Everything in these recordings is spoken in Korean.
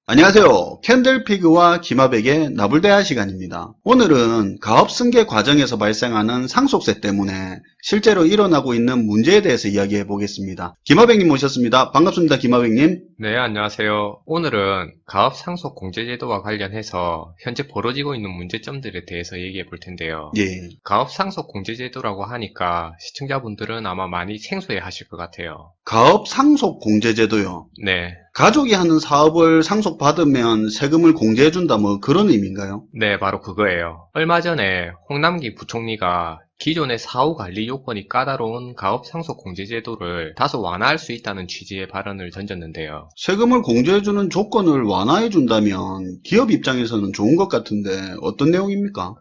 안녕하세요. 캔들피그와 기마백의 나불대화 시간입니다. 오늘은 가업승계 과정에서 발생하는 상속세 때문에 실제로 일어나고 있는 문제에 대해서 이야기해 보겠습니다. 기마백님 모셨습니다. 반갑습니다. 기마백님. 네, 안녕하세요. 오늘은 가업상속 공제제도와 관련해서 현재 벌어지고 있는 문제점들에 대해서 얘기해 볼 텐데요. 예. 가업상속 공제제도라고 하니까 시청자분들은 아마 많이 생소해 하실 것 같아요. 가업상속 공제제도요. 네, 가족이 하는 사업을 상속받으면 세금을 공제해준다 뭐 그런 의미인가요? 네, 바로 그거예요. 얼마 전에 홍남기 부총리가 기존의 사후 관리 요건이 까다로운 가업상속 공제제도를 다소 완화할 수 있다는 취지의 발언을 던졌는데요. 세금을 공제해주는 조건을 완화해준다면 기업 입장에서는 좋은 것 같은데 어떤 내용입니까?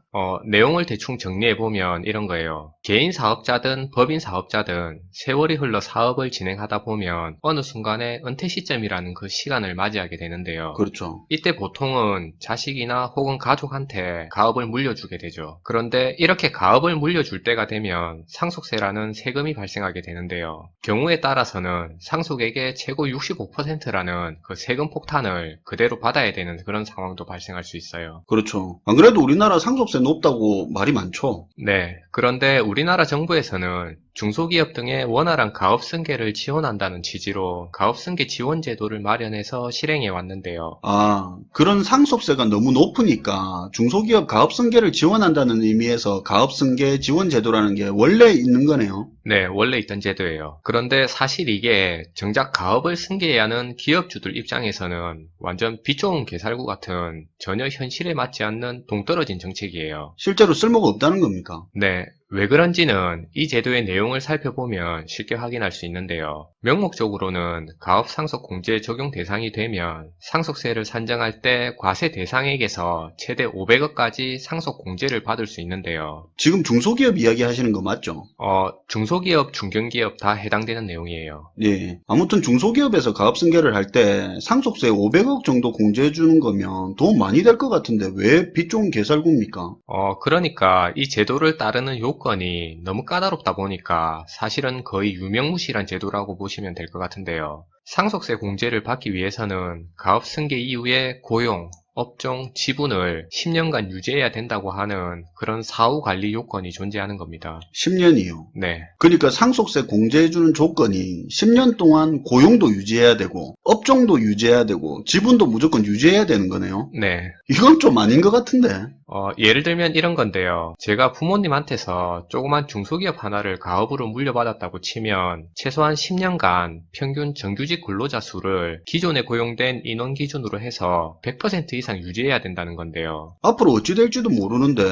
내용을 대충 정리해보면 이런 거예요. 개인 사업자든 법인 사업자든 세월이 흘러 사업을 진행하다 보면 어느 순간에 은퇴 시점이라는 그 시간을 맞이하게 되는데요. 그렇죠. 이때 보통은 자식이나 혹은 가족한테 가업을 물려주게 되죠. 그런데 이렇게 가업을 물려줄 때가 되면 상속세라는 세금이 발생하게 되는데요. 경우에 따라서는 상속액의 최고 65%라는 그 세금 폭탄을 그대로 받아야 되는 그런 상황도 발생할 수 있어요. 그렇죠. 안 그래도 우리나라 상속세 높다고 말이 많죠. 네. 그런데 우리나라 정부에서는 중소기업 등의 원활한 가업승계를 지원한다는 취지로 가업승계 지원제도를 마련해서 실행해 왔는데요. 아, 그런 상속세가 너무 높으니까 중소기업 가업승계를 지원한다는 의미에서 가업승계 지원제도라는 게 원래 있는 거네요. 네, 원래 있던 제도예요. 그런데 사실 이게 정작 가업을 승계해야 하는 기업주들 입장에서는 완전 빛 좋은 개살구 같은 전혀 현실에 맞지 않는 동떨어진 정책이에요. 실제로 쓸모가 없다는 겁니까? 네, 왜 그런지는 이 제도의 내용을 살펴보면 쉽게 확인할 수 있는데요. 명목적으로는 가업상속 공제 적용 대상이 되면 상속세를 산정할 때 과세 대상액에서 최대 500억까지 상속 공제를 받을 수 있는데요. 지금 중소기업 이야기 하시는 거 맞죠? 중소기업, 중견기업 다 해당되는 내용이에요. 예. 아무튼 중소기업에서 가업승계를 할 때 상속세 500억 정도 공제해 주는 거면 돈 많이 될 것 같은데 왜 빚 좋은 개살구입니까? 그러니까 이 제도를 따르는 요건이 너무 까다롭다 보니까 사실은 거의 유명무실한 제도라고 보시면 될 것 같은데요. 상속세 공제를 받기 위해서는 가업 승계 이후에 고용, 업종, 지분을 10년간 유지해야 된다고 하는 그런 사후 관리 요건이 존재하는 겁니다. 10년이요. 네. 그러니까 상속세 공제해주는 조건이 10년 동안 고용도 유지해야 되고 업종도 유지해야 되고 지분도 무조건 유지해야 되는 거네요. 네. 이건 좀 아닌 것 같은데. 예를 들면 이런 건데요. 제가 부모님한테서 조그만 중소기업 하나를 가업으로 물려받았다고 치면 최소한 10년간 평균 정규직 근로자 수를 기존에 고용된 인원 기준으로 해서 100% 이상 유지해야 된다는 건데요. 앞으로 어찌 될지도 모르는데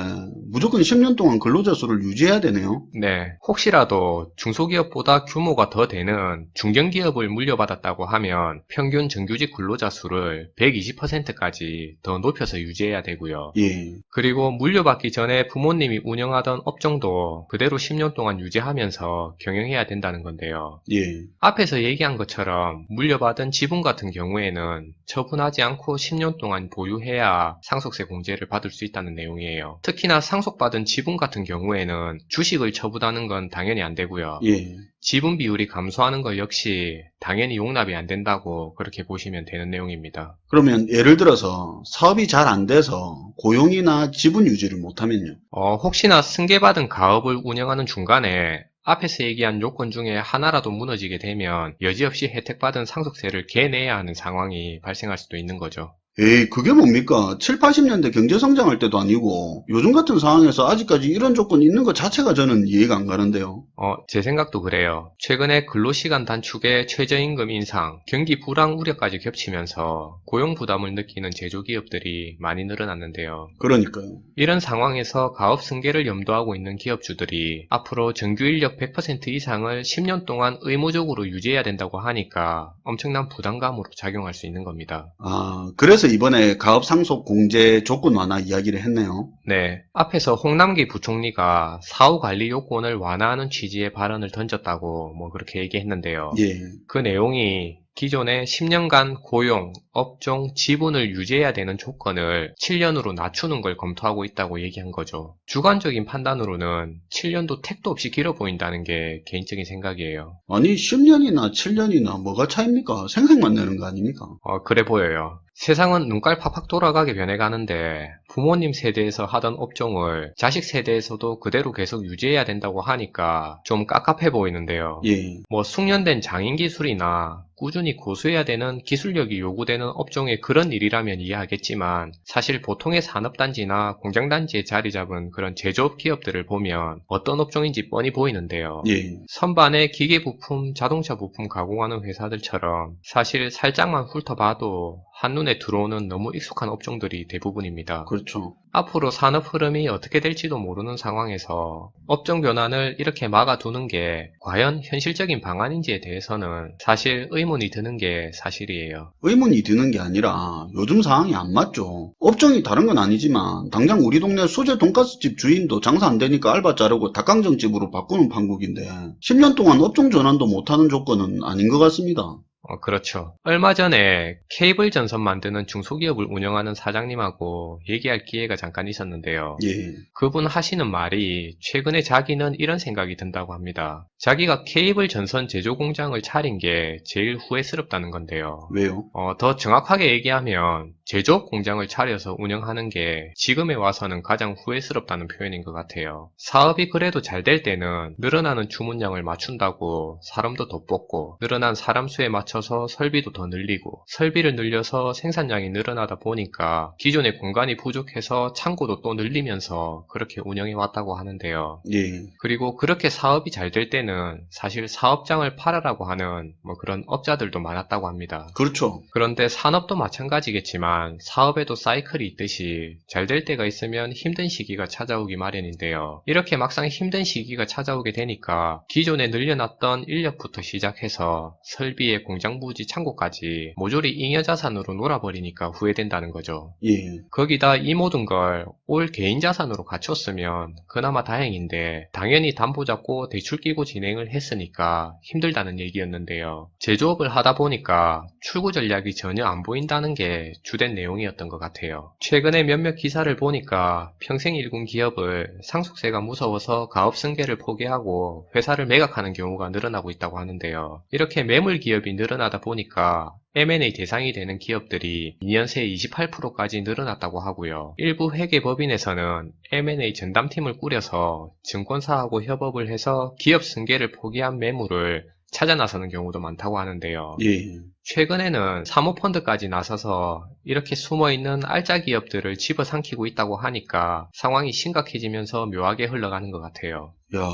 무조건 10년 동안 근로자 수를 유지해야 되네요. 네, 혹시라도 중소기업보다 규모가 더 되는 중견기업을 물려받았다고 하면 평균 정규직 근로자 수를 120%까지 더 높여서 유지해야 되고요. 예. 그리고 물려받기 전에 부모님이 운영하던 업종도 그대로 10년 동안 유지하면서 경영해야 된다는 건데요. 예. 앞에서 얘기한 것처럼 물려받은 지분 같은 경우에는 처분하지 않고 10년 동안 보유해야 상속세 공제를 받을 수 있다는 내용이에요. 특히나 상속받은 지분 같은 경우에는 주식을 처분하는 건 당연히 안 되고요. 예. 지분 비율이 감소하는 것 역시 당연히 용납이 안 된다고 그렇게 보시면 되는 내용입니다. 그러면 예를 들어서 사업이 잘 안 돼서 고용이나 지분 유지를 못하면요. 혹시나 승계받은 가업을 운영하는 중간에 앞에서 얘기한 요건 중에 하나라도 무너지게 되면 여지없이 혜택받은 상속세를 개내야 하는 상황이 발생할 수도 있는 거죠. 에이, 그게 뭡니까? 7, 80년대 경제 성장할 때도 아니고 요즘 같은 상황에서 아직까지 이런 조건이 있는 것 자체가 저는 이해가 안 가는데요. 제 생각도 그래요. 최근에 근로시간 단축에 최저임금 인상, 경기 불황 우려까지 겹치면서 고용 부담을 느끼는 제조기업들이 많이 늘어났는데요. 그러니까요. 이런 상황에서 가업 승계를 염두하고 있는 기업주들이 앞으로 정규 인력 100% 이상을 10년 동안 의무적으로 유지해야 된다고 하니까 엄청난 부담감으로 작용할 수 있는 겁니다. 아, 그래서 이번에 가업 상속 공제 조건 완화 이야기를 했네요. 네, 앞에서 홍남기 부총리가 사후 관리 요건을 완화하는 취지의 발언을 던졌다고 그렇게 얘기했는데요. 예. 그 내용이 기존의 10년간 고용, 업종, 지분을 유지해야 되는 조건을 7년으로 낮추는 걸 검토하고 있다고 얘기한 거죠. 주관적인 판단으로는 7년도 택도 없이 길어 보인다는 게 개인적인 생각이에요. 아니 10년이나 7년이나 뭐가 차입니까? 생색만 내는 거 아닙니까? 그래 보여요. 세상은 눈깔 팍팍 돌아가게 변해가는데 부모님 세대에서 하던 업종을 자식 세대에서도 그대로 계속 유지해야 된다고 하니까 좀 깝깝해 보이는데요. 예, 뭐 숙련된 장인 기술이나 꾸준히 고수해야 되는 기술력이 요구되는 업종의 그런 일이라면 이해하겠지만 사실 보통의 산업단지나 공장단지에 자리 잡은 그런 제조업 기업들을 보면 어떤 업종인지 뻔히 보이는데요. 예, 선반의 기계 부품, 자동차 부품 가공하는 회사들처럼 사실 살짝만 훑어봐도 한눈에 들어오는 너무 익숙한 업종들이 대부분입니다. 그렇죠. 앞으로 산업 흐름이 어떻게 될지도 모르는 상황에서 업종 변환을 이렇게 막아두는 게 과연 현실적인 방안인지에 대해서는 사실 의문이 드는 게 사실이에요. 의문이 드는 게 아니라 요즘 상황이 안 맞죠. 업종이 다른 건 아니지만 당장 우리 동네 수제 돈가스집 주인도 장사 안 되니까 알바 자르고 닭강정집으로 바꾸는 판국인데 10년 동안 업종 전환도 못하는 조건은 아닌 것 같습니다. 그렇죠. 얼마 전에 케이블 전선 만드는 중소기업을 운영하는 사장님하고 얘기할 기회가 잠깐 있었는데요. 예, 그분 하시는 말이 최근에 자기는 이런 생각이 든다고 합니다. 자기가 케이블 전선 제조 공장을 차린 게 제일 후회스럽다는 건데요. 왜요? 더 정확하게 얘기하면 제조업 공장을 차려서 운영하는 게 지금에 와서는 가장 후회스럽다는 표현인 것 같아요. 사업이 그래도 잘 될 때는 늘어나는 주문량을 맞춘다고 사람도 더 뽑고 늘어난 사람 수에 맞춰서 설비도 더 늘리고 설비를 늘려서 생산량이 늘어나다 보니까 기존의 공간이 부족해서 창고도 또 늘리면서 그렇게 운영해 왔다고 하는데요. 예, 그리고 그렇게 사업이 잘 될 때는 사실 사업장을 팔아라고 하는 뭐 그런 업자들도 많았다고 합니다. 그렇죠. 그런데 산업도 마찬가지겠지만 사업에도 사이클이 있듯이 잘 될 때가 있으면 힘든 시기가 찾아오기 마련인데요. 이렇게 막상 힘든 시기가 찾아오게 되니까 기존에 늘려놨던 인력부터 시작해서 설비에 공장 부지 창고까지 모조리 잉여자산으로 놀아버리니까 후회된다는 거죠. 예, 거기다 이 모든 걸 올 개인자산으로 갖췄으면 그나마 다행인데 당연히 담보 잡고 대출 끼고 진행을 했으니까 힘들다는 얘기였는데요. 제조업을 하다 보니까 출구 전략이 전혀 안 보인다는 게 주된 내용이었던 것 같아요. 최근에 몇몇 기사를 보니까 평생 일군 기업을 상속세가 무서워서 가업 승계를 포기하고 회사를 매각하는 경우가 늘어나고 있다고 하는데요. 이렇게 매물 기업이 늘어나다 보니까 M&A 대상이 되는 기업들이 2년 새에 28%까지 늘어났다고 하고요. 일부 회계법인에서는 M&A 전담팀을 꾸려서 증권사하고 협업을 해서 기업 승계를 포기한 매물을 찾아 나서는 경우도 많다고 하는데요. 예, 최근에는 사모펀드까지 나서서 이렇게 숨어있는 알짜 기업들을 집어삼키고 있다고 하니까 상황이 심각해지면서 묘하게 흘러가는 것 같아요. 야,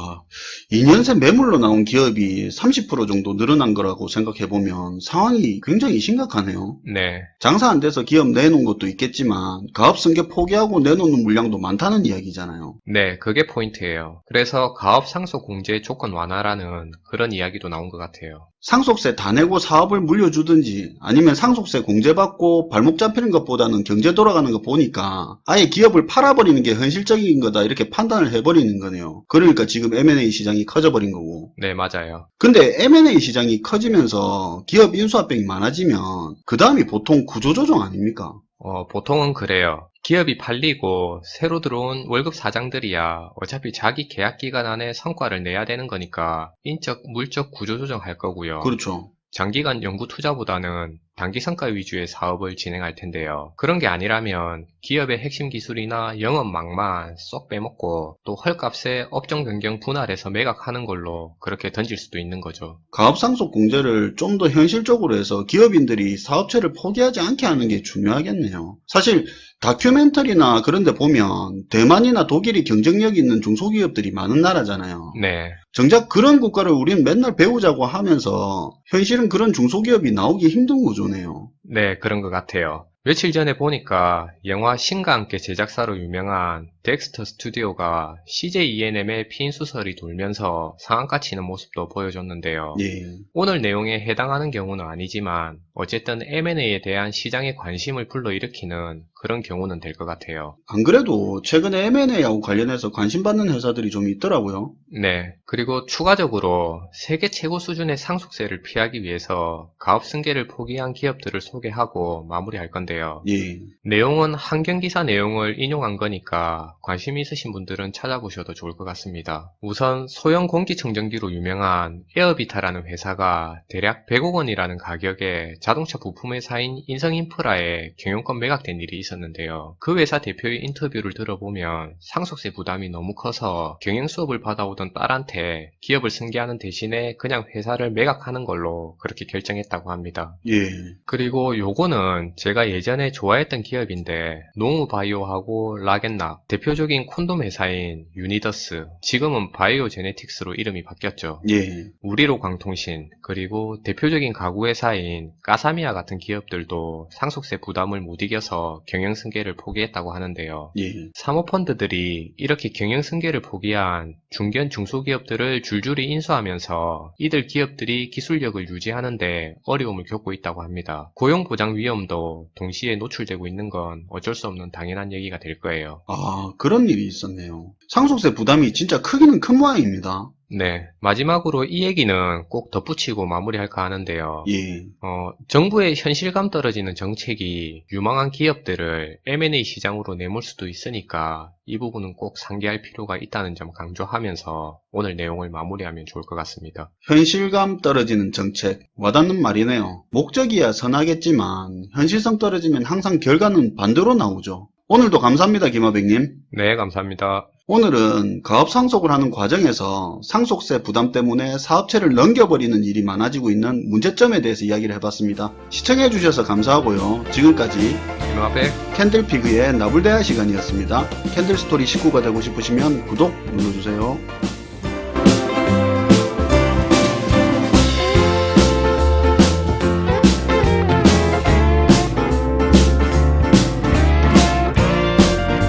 2년 새 매물로 나온 기업이 30% 정도 늘어난 거라고 생각해보면 상황이 굉장히 심각하네요. 네. 장사 안 돼서 기업 내놓은 것도 있겠지만 가업 승계 포기하고 내놓는 물량도 많다는 이야기잖아요. 네, 그게 포인트예요. 그래서 가업 상속 공제 조건 완화라는 그런 이야기도 나온 것 같아요. 상속세 다 내고 사업을 물려주든지 아니면 상속세 공제받고 발목 잡히는 것보다는 경제 돌아가는 거 보니까 아예 기업을 팔아버리는 게 현실적인 거다 이렇게 판단을 해버리는 거네요. 그러니까 지금 M&A 시장이 커져버린 거고. 네, 맞아요. 근데 M&A 시장이 커지면서 기업 인수합병이 많아지면 그 다음이 보통 구조조정 아닙니까? 보통은 그래요. 기업이 팔리고 새로 들어온 월급 사장들이야 어차피 자기 계약 기간 안에 성과를 내야 되는 거니까 인적, 물적 구조조정 할 거고요. 그렇죠. 장기간 연구 투자보다는 단기 성과 위주의 사업을 진행할 텐데요. 그런 게 아니라면 기업의 핵심 기술이나 영업망만 쏙 빼먹고 또 헐값에 업종 변경 분할해서 매각하는 걸로 그렇게 던질 수도 있는 거죠. 가업상속 공제를 좀 더 현실적으로 해서 기업인들이 사업체를 포기하지 않게 하는 게 중요하겠네요. 사실 다큐멘터리나 그런 데 보면 대만이나 독일이 경쟁력 있는 중소기업들이 많은 나라잖아요. 네. 정작 그런 국가를 우리는 맨날 배우자고 하면서 현실은 그런 중소기업이 나오기 힘든 구조네요. 네, 그런 것 같아요. 며칠 전에 보니까 영화 신과 함께 제작사로 유명한 덱스터 스튜디오가 CJ E&M의 피인 수설이 돌면서 상한가 치는 모습도 보여줬는데요. 예. 오늘 내용에 해당하는 경우는 아니지만 어쨌든 M&A에 대한 시장의 관심을 불러일으키는 그런 경우는 될 것 같아요. 안 그래도 최근에 M&A하고 관련해서 관심받는 회사들이 좀 있더라고요. 네, 그리고 추가적으로 세계 최고 수준의 상속세를 피하기 위해서 가업 승계를 포기한 기업들을 소개하고 마무리할 건데요. 예. 내용은 한경기사 내용을 인용한 거니까 관심 있으신 분들은 찾아보셔도 좋을 것 같습니다. 우선 소형 공기청정기로 유명한 에어비타라는 회사가 대략 100억 원이라는 가격에 자동차 부품 회사인 인성인프라에 경영권 매각된 일이 있었는데요. 그 회사 대표의 인터뷰를 들어보면 상속세 부담이 너무 커서 경영 수업을 받아오던 딸한테 기업을 승계하는 대신에 그냥 회사를 매각하는 걸로 그렇게 결정했다고 합니다. 예. 그리고 요거는 제가 예전에 좋아했던 기업인데 노무바이오하고 라겐락, 대표적인 콘돔 회사인 유니더스, 지금은 바이오제네틱스로 이름이 바뀌었죠. 예. 우리로광통신, 그리고 대표적인 가구 회사인 까사미아 같은 기업들도 상속세 부담을 못 이겨서 경영승계를 포기했다고 하는데요. 예. 사모펀드들이 이렇게 경영승계를 포기한 중견 중소기업들을 줄줄이 인수하면서 이들 기업들이 기술력을 유지하는데 어려움을 겪고 있다고 합니다. 고용보장 위험도 동시에 노출되고 있는 건 어쩔 수 없는 당연한 얘기가 될 거예요. 아, 그런 일이 있었네요. 상속세 부담이 진짜 크기는 큰 모양입니다. 네, 마지막으로 이 얘기는 꼭 덧붙이고 마무리할까 하는데요. 예. 정부의 현실감 떨어지는 정책이 유망한 기업들을 M&A 시장으로 내몰 수도 있으니까 이 부분은 꼭 상기할 필요가 있다는 점 강조하면서 오늘 내용을 마무리하면 좋을 것 같습니다. 현실감 떨어지는 정책. 와닿는 말이네요. 목적이야 선하겠지만 현실성 떨어지면 항상 결과는 반대로 나오죠. 오늘도 감사합니다, 김하백님. 네, 감사합니다. 오늘은 가업 상속을 하는 과정에서 상속세 부담 때문에 사업체를 넘겨버리는 일이 많아지고 있는 문제점에 대해서 이야기를 해봤습니다. 시청해주셔서 감사하고요. 지금까지 김하백 캔들피그의 나불대화 시간이었습니다. 캔들스토리 식구가 되고 싶으시면 구독 눌러주세요.